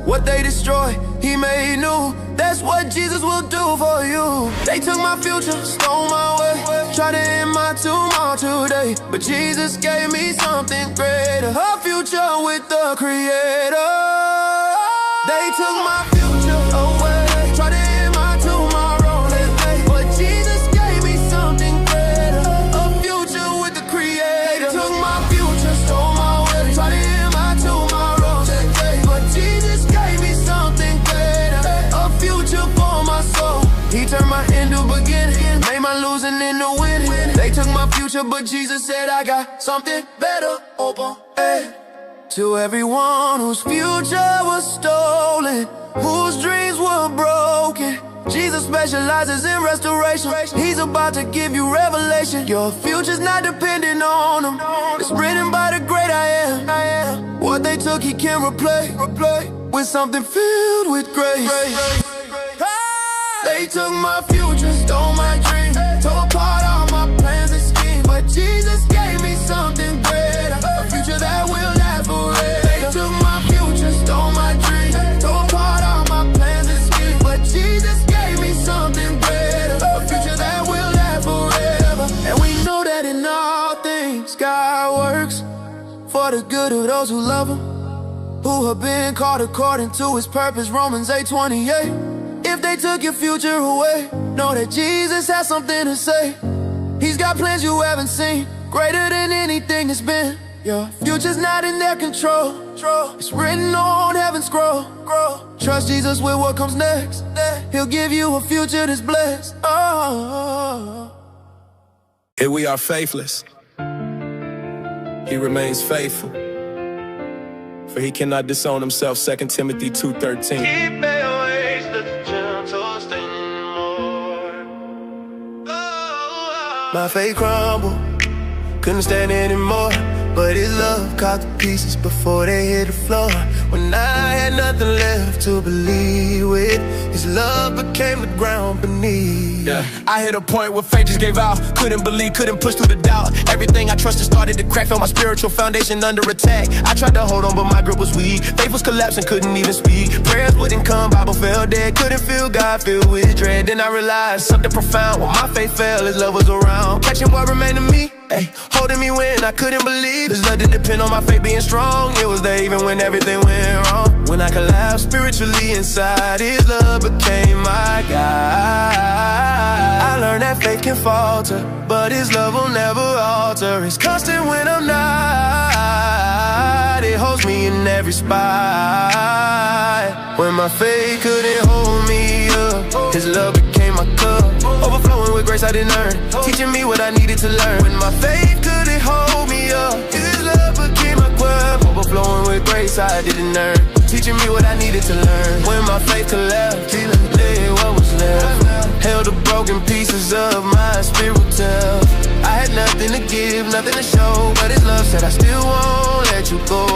What they destroy, He made new. That's what Jesus will do for you. They took my future, stole my way, tried to end my tomorrow today. But Jesus gave me something greater, a future with the Creator. They took my future away, tried to end my tomorrow today. But Jesus gave me something greater, a future with the Creator. They took my future, stole my way, tried to end my tomorrow today. But Jesus gave me something greater, a future for my soul. He turned my end to beginning, made my losing into winning. They took my future, but Jesus said I got something better open. Hey. To everyone whose future was stolen, whose dreams were broken. Jesus specializes in restoration. He's about to give you revelation. Your future's not dependent on him. It's written by the great I am. What they took he can replace with something filled with grace. They took my future, stole my dream, tore apart all my plans and schemes. But Jesus gave me something greater, a future that will last forever. They took my future, stole my dream, tore apart all my plans and schemes. But Jesus gave me something greater, a future that will last forever. And we know that in all things God works for the good of those who love him, who have been called according to his purpose. Romans 8:28. If they took your future away, know that Jesus has something to say. He's got plans you haven't seen, greater than anything that's been. Your future's not in their control, it's written on heaven's scroll. Trust Jesus with what comes next. He'll give you a future that's blessed. Oh. Here we are faithless. He remains faithful, for he cannot disown himself. 2 Timothy 2:13. Keep their ways, the gentle standing more. My faith crumbled, couldn't stand anymore. But his love caught the pieces before they hit the floor. When I had nothing left to believe with, his love became the ground beneath. Yeah. I hit a point where faith just gave out. Couldn't believe, couldn't push through the doubt. Everything I trusted started to crack. Felt my spiritual foundation under attack. I tried to hold on, but my grip was weak. Faith was collapsing, couldn't even speak. Prayers wouldn't come, Bible fell dead. Couldn't feel God filled with dread. Then I realized something profound. When my faith fell, his love was around, catching what remained of me. Ay, holding me when I couldn't believe. His love didn't depend on my faith being strong. It was there even when everything went wrong. When I collapsed spiritually inside, his love became my guide. I learned that faith can falter, but his love will never alter. It's constant when I'm not. It holds me in every spot. When my faith couldn't hold me up, his love became my cup, overflowing with grace I didn't earn, teaching me what I needed to learn. When my faith couldn't hold me up, his love became my cup, overflowing with grace I didn't earn, teaching me what I needed to learn. When my faith collapsed, he lifted what was left, held the broken pieces of my spiritual. I had nothing to give, nothing to show, but his love said I still won't let you go.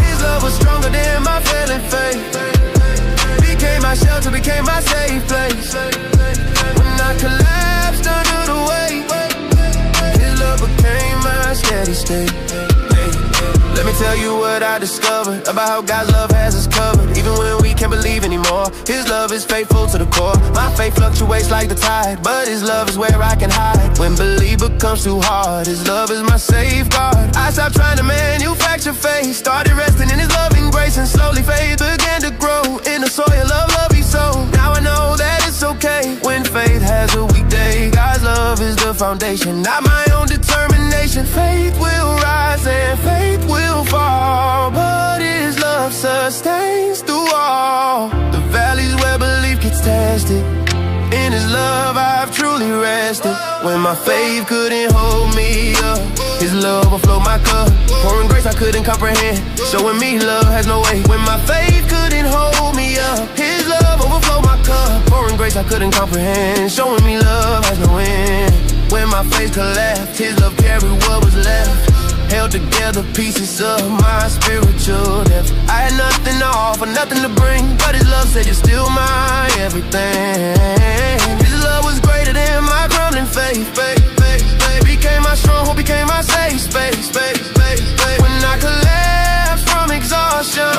His love was stronger than my failing faith, became my shelter, became my safe place. When I collapsed under the weight, his love became my steady state. Let me tell you what I discovered about how God's love has us covered. Even when we can't believe anymore, his love is faithful to the core. My faith fluctuates like the tide, but his love is where I can hide. When belief becomes too hard, his love is my safeguard. I stopped trying to manufacture faith, started resting in his loving grace, and slowly faith began to grow in the soil of love he sowed. Now I know that it's okay when faith has a weak day. God's love is the foundation, not my own determination. Faith will rise and faith will fall, but his love sustains through all the valleys where belief gets tested. In his love I've truly rested. When my faith couldn't hold me up, his love overflowed my cup, pouring grace I couldn't comprehend, showing me love has no way. When my faith couldn't hold me up, his love overflowed my cup, pouring grace I couldn't comprehend, showing me love has no end. When my faith collapsed, his love carried what was left, held together pieces of my spiritual depth. I had nothing to offer, nothing to bring, but his love said you're still my everything. His love was greater than my crumbling faith. Became my stronghold, became my safe space. When I collapsed from exhaustion,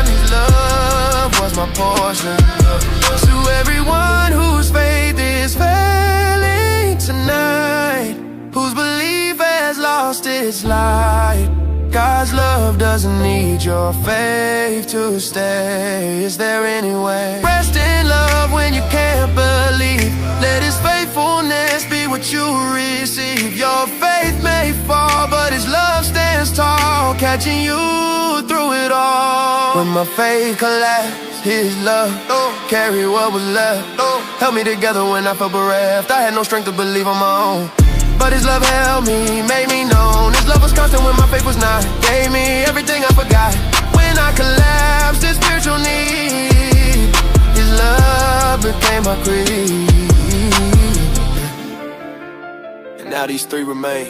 his love was my portion. To everyone whose faith is failing tonight, whose belief has lost its light, God's love doesn't need your faith to stay. Is there any way? Rest in love when you can't believe. Let his faithfulness be what you receive. Your faith may fall, but his love stands tall, catching you through it all. When my faith collapsed, his love carried what was left, held me together when I felt bereft. I had no strength to believe on my own, but his love held me, made me known. His love was constant when my faith was not, gave me everything I forgot. When when I collapsed in spiritual need, His love became my creed. And now these three remain: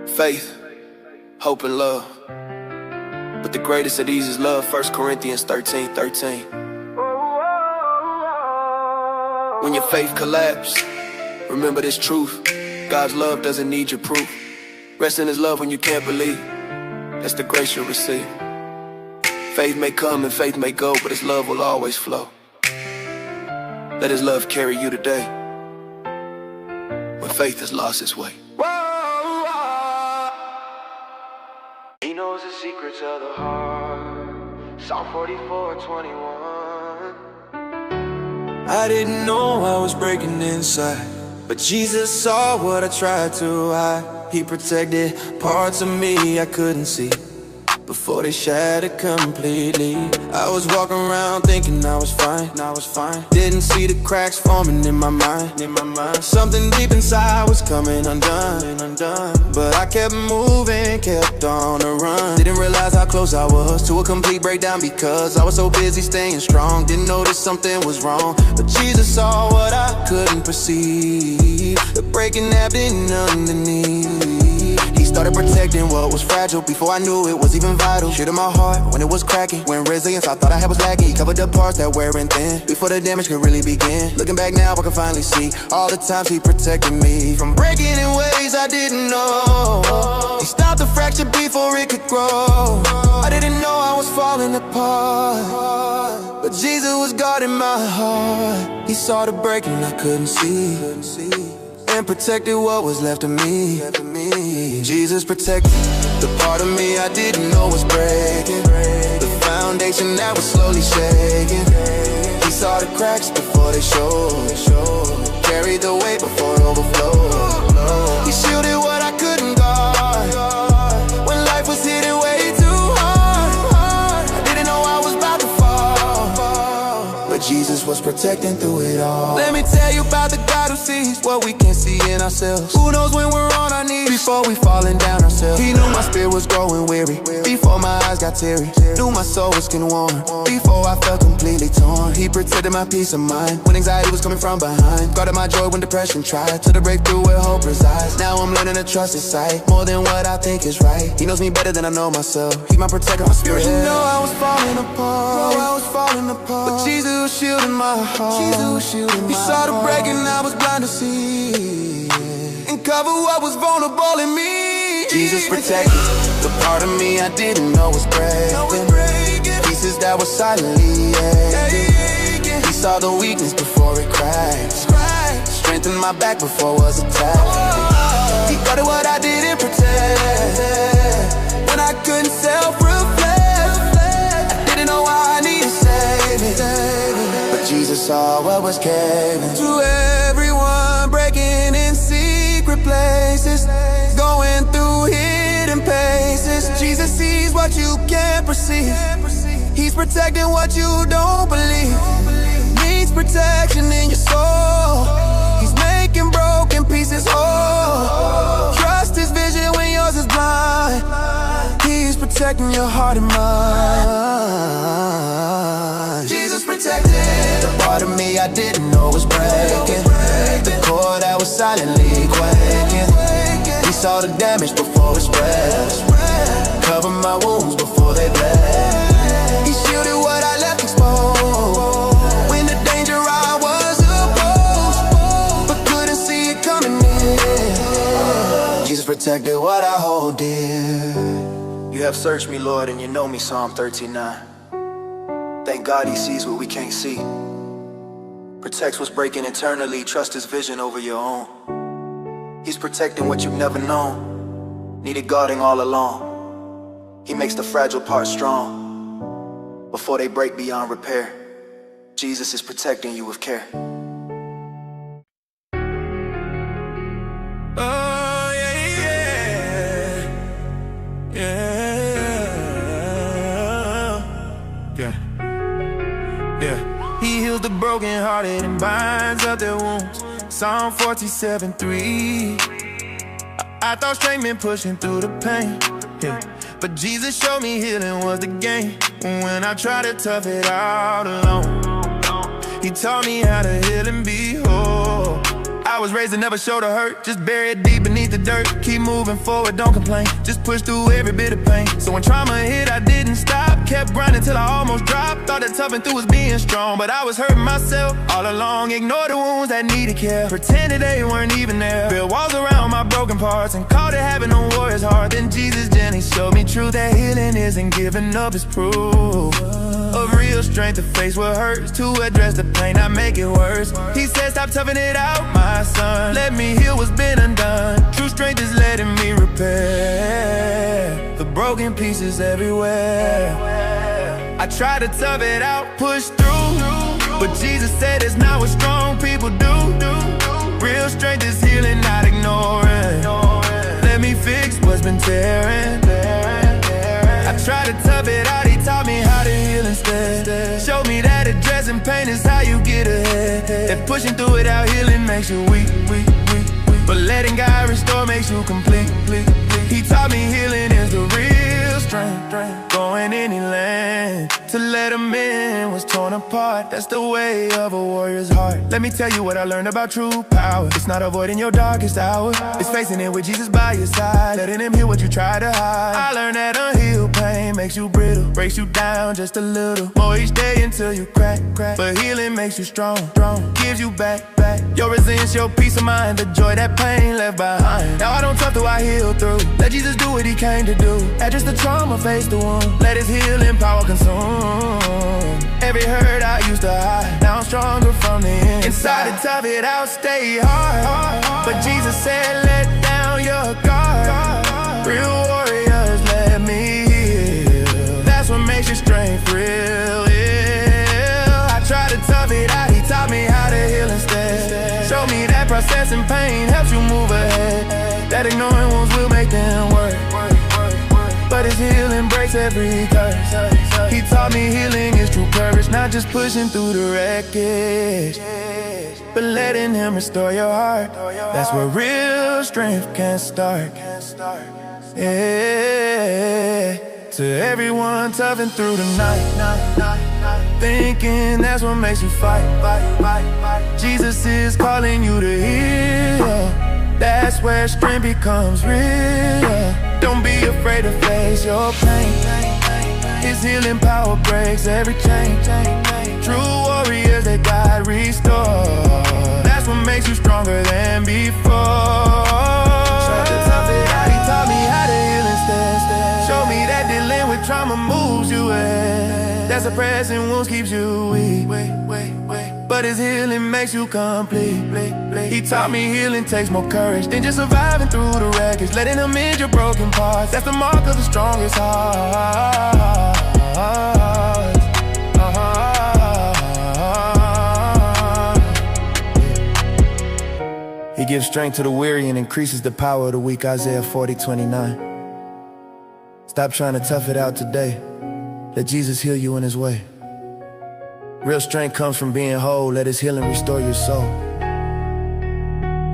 faith, hope, and love. But the greatest of these is love. 1 Corinthians 13:13. When your faith collapses, remember this truth: God's love doesn't need your proof. Rest in His love when you can't believe. That's the grace you'll receive. Faith may come and faith may go, but His love will always flow. Let His love carry you today when faith has lost its way. He knows the secrets of the heart. Psalm 44:21. I didn't know I was breaking inside, but Jesus saw what I tried to hide. He protected parts of me I couldn't see before they shattered completely. I was walking around thinking I was fine. Didn't see the cracks forming in my mind. Something deep inside was coming undone. But I kept moving, kept on the run. Didn't realize how close I was to a complete breakdown because I was so busy staying strong. Didn't notice something was wrong, but Jesus saw what I couldn't perceive. The breaking happened underneath. He started protecting what was fragile before I knew it was even vital. Shit in my heart when it was cracking, when resilience I thought I had was lacking. He covered the parts that wearing thin before the damage could really begin. Looking back now, I can finally see all the times He protected me from breaking in ways I didn't know. He stopped the fracture before it could grow. I didn't know I was falling apart, but Jesus was guarding my heart. He saw the breaking I couldn't see and protected what was left of me. Jesus protected the part of me I didn't know was breaking, the foundation that was slowly shaking. He saw the cracks before they showed, carried the weight before it overflowed. He shielded what I couldn't guard when life was hitting way too hard. I didn't know I was about to fall, but Jesus was protecting through it all. Let me tell you about the God who sees what we can't see in ourselves. Who knows when we're on our knees before we falling down ourselves. He knew my spirit was growing weary before my eyes got teary. Knew my soul was getting worn before I felt completely torn. He protected my peace of mind when anxiety was coming from behind. Guarded my joy when depression tried to the breakthrough where hope resides. Now I'm learning to trust His sight more than what I think is right. He knows me better than I know myself. He's my protector, my spirit. You know I was falling apart, but Jesus was shielding my heart. He saw the breaking I was blind to see and cover what was vulnerable in me. Jesus protected the part of me I didn't know was breaking, pieces that were silently aching. He saw the weakness before it cracked, strengthened my back before it was attacked. He guarded what I didn't protect when I couldn't self-reflect. I didn't know why I needed saving, but Jesus saw what was caving. To everyone breaking in secret places, going through hidden paces, Jesus sees what you can't perceive. He's protecting what you don't believe. Needs protection in your soul. He's making broken pieces whole. Trust His vision when yours is blind. He's protecting your heart and mind. Jesus protected the part of me I didn't know was breaking, the core that was silently quaking. He saw the damage before it spread, covered my wounds before they bled. He shielded what I left exposed when the danger I was opposed, but couldn't see it coming in. Jesus protected what I hold dear. You have searched me, Lord, and you know me, Psalm 13:9. Thank God He sees what we can't see, protects what's breaking internally. Trust His vision over your own. He's protecting what you've never known, needed guarding all along. He makes the fragile parts strong before they break beyond repair. Jesus is protecting you with care. Oh yeah. He heals the brokenhearted and binds up their wounds. Psalm 47:3. I thought strength meant pushing through the pain. Yeah. But Jesus showed me healing was the game when I tried to tough it out alone. He taught me how to heal and be whole. I was raised to never show the hurt, just bury it deep beneath the dirt. Keep moving forward, don't complain, just push through every bit of pain. So when trauma hit, I didn't stop, kept grinding till I almost dropped. Thought that toughing through was being strong, but I was hurting myself all along. Ignored the wounds that needed care, pretended they weren't even there. Built walls around my broken parts and called it having a warrior's heart. Then Jesus gently showed me true, that healing isn't giving up, it's proof of real strength to face what hurts, to address the pain, not make it worse. He said stop toughing it out, my son, let me heal what's been undone. True strength is letting me repair the broken pieces everywhere. I tried to tough it out, push through, but Jesus said it's not what strong people do. Real strength is healing, not ignoring. Let me fix what's been tearing. I tried to tough it out, he taught me how to heal instead. Showed me that addressing pain is how you get ahead. That pushing through it out healing makes you weak. But letting God restore makes you complete. He taught me healing is the real strength. Going any land to let him in was torn apart. That's the way of a warrior's heart. Let me tell you what I learned about true power. It's not avoiding your darkest hour, it's facing it with Jesus by your side, letting him heal what you try to hide. I learned that unhealed pain makes you brittle, breaks you down just a little more each day until you crack. But healing makes you strong, gives you back your resilience, your peace of mind, the joy that pain left behind. Now I don't tough through, I heal through. Let Jesus do what he came to do. Address the trauma, face the wound, let his healing power consume every hurt I used to hide. Now I'm stronger from the inside. To tough it out, stay hard. But Jesus said let down your guard. Real warriors, let me heal. That's what makes your strength real. I tried to tough it out, he taught me how to heal instead. Show me that processing pain helps you move ahead. That ignoring wounds will make them work. But his healing breaks every curse. He taught me healing is true courage, not just pushing through the wreckage, but letting him restore your heart. That's where real strength can start. Yeah. To everyone toughing through the night, thinking that's what makes you fight. Jesus is calling you to heal. That's where strength becomes real. Don't be afraid to face your pain. His healing power breaks every chain. True warriors that God restore. That's what makes you stronger than before. He taught me how to heal instead. Show me that dealing with trauma moves you ahead. That suppressing wounds keeps you weak. But his healing makes you complete. He taught me healing takes more courage than just surviving through the wreckage, letting him mend your broken parts. That's the mark of the strongest heart. He gives strength to the weary and increases the power of the weak. Isaiah 40:29. Stop trying to tough it out today. Let Jesus heal you in his way. Real strength comes from being whole. Let his healing restore your soul.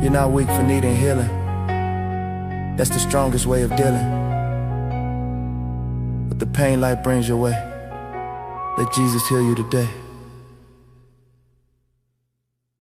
You're not weak for needing healing. That's the strongest way of dealing with the pain life brings your way. Let Jesus heal you today.